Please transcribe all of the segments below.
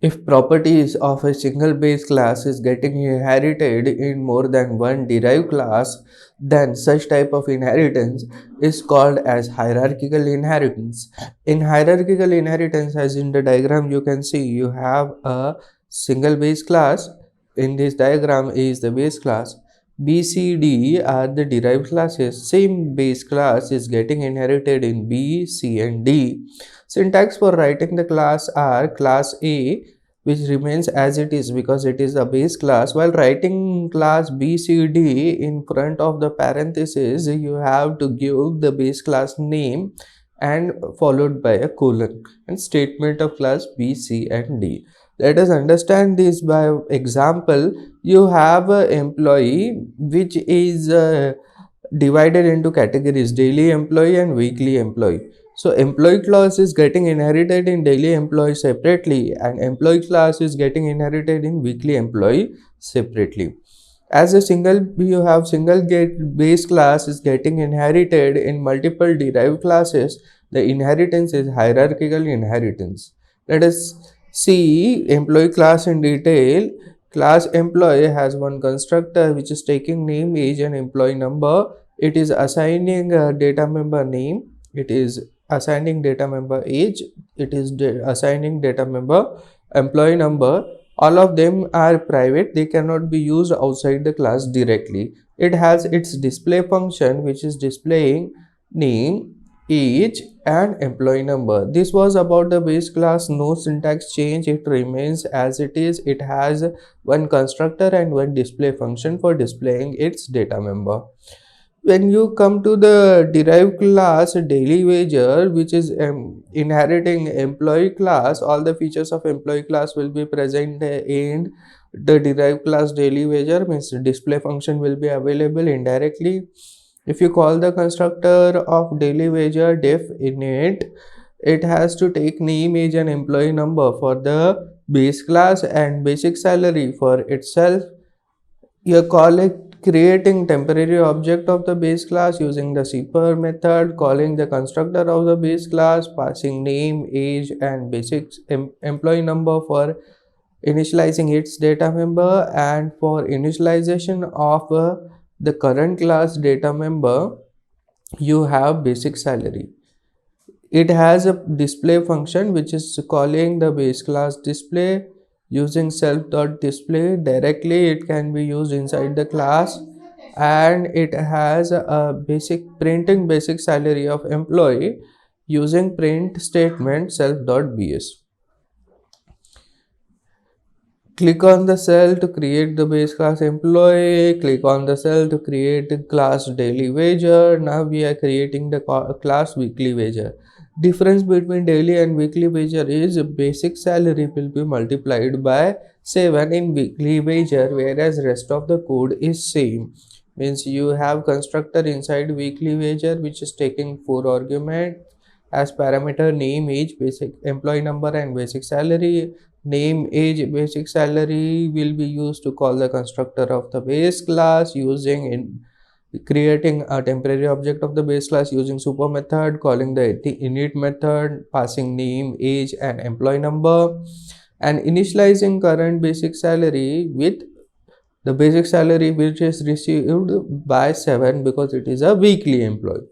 If properties of a single base class is getting inherited in more than one derived class, then such type of inheritance is called as hierarchical inheritance. In hierarchical inheritance, as in the diagram you can see, you have a single base class. In this diagram is the base class. B, C, D are the derived classes. Same base class is getting inherited in B, C and D. Syntax for writing the class are class A, which remains as it is because it is the base class, while writing class B, C, D in front of the parenthesis you have to give the base class name and followed by a colon and statement of class B, C and D. Let us understand this by example. You have an employee which is divided into categories: daily employee and weekly employee. So employee class is getting inherited in daily employee separately, and employee class is getting inherited in weekly employee separately. As a single, you have single get base class is getting inherited in multiple derived classes. The inheritance is hierarchical inheritance. Let us see employee class in detail. Class employee has one constructor which is taking name, age and employee number. It is assigning a data member name. It is assigning data member age. It is assigning data member employee number. All of them are private. They cannot be used outside the class directly. It has its display function which is displaying name, age and employee number. This was about the base class. No syntax change. It remains as it is. It has one constructor and one display function for displaying its data member. When you come to the derived class daily wager, which is inheriting employee class, all the features of employee class will be present in the derived class daily wager. Means display function will be available indirectly. If you call the constructor of daily wager def init, it has to take name, age and employee number for the base class and basic salary for itself. You call it creating temporary object of the base class using the zipper method, calling the constructor of the base class, passing name, age and basic employee number for initializing its data member, and for initialization of the current class data member you have basic salary. It has a display function which is calling the base class display using self.display directly. It can be used inside the class, and it has a basic printing basic salary of employee using print statement self.bs. Click on the cell to create the base class employee. Click on the cell to create the class daily wager. Now we are creating the class weekly wager. Difference between daily and weekly wager is basic salary will be multiplied by 7 in weekly wager, whereas rest of the code is same. Means you have constructor inside weekly wager which is taking 4 argument as parameter: name, age, basic employee number and basic salary. Name, age, basic salary will be used to call the constructor of the base class using in creating a temporary object of the base class using super method, calling the init method, passing name, age and employee number, and initializing current basic salary with the basic salary which is received by 7 because it is a weekly employee.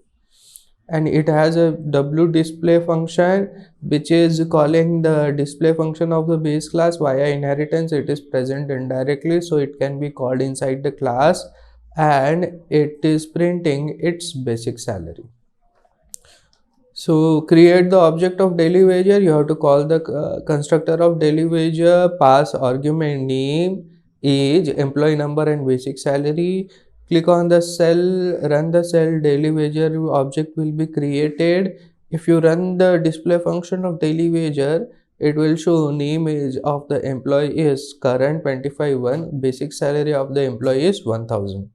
And it has a w display function which is calling the display function of the base class via inheritance. It is present indirectly, so it can be called inside the class, and it is printing its basic salary. So create the object of daily wager. You have to call the constructor of daily wager, pass argument name, age, employee number and basic salary. Click on the cell, run the cell, daily wager object will be created. If you run the display function of daily wager, it will show name, age of the employee is current 25,1, basic salary of the employee is 1000.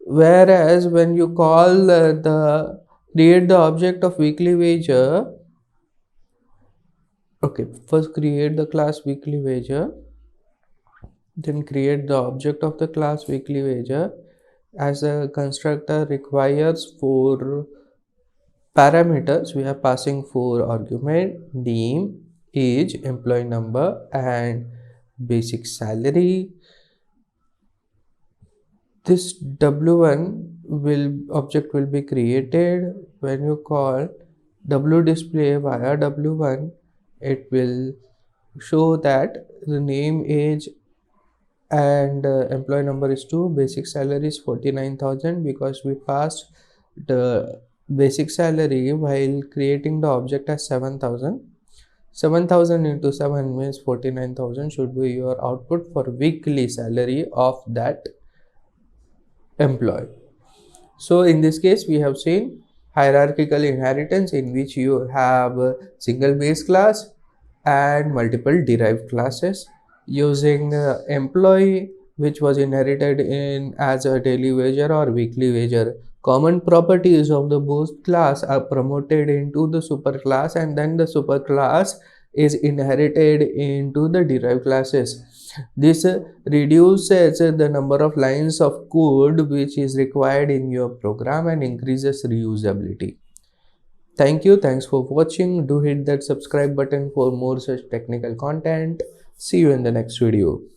Whereas when you call the create the object of weekly wager, okay, first create the class weekly wager, then create the object of the class weekly wager. As a constructor requires 4 parameters, we are passing 4 argument: name, age, employee number, and basic salary. This w1 object will be created when you call wDisplay via w1. It will show that the name, age, and employee number is 2, basic salary is 49,000, because we passed the basic salary while creating the object as 7,000. 7,000 into 7 means 49,000 should be your output for weekly salary of that employee. So in this case we have seen hierarchical inheritance, in which you have a single base class and multiple derived classes. Using employee, which was inherited in as a daily wager or weekly wager, common properties of the both class are promoted into the superclass, and then the superclass is inherited into the derived classes. This reduces the number of lines of code which is required in your program and increases reusability. Thank you. Thanks for watching. Do hit that subscribe button for more such technical content. See you in the next video.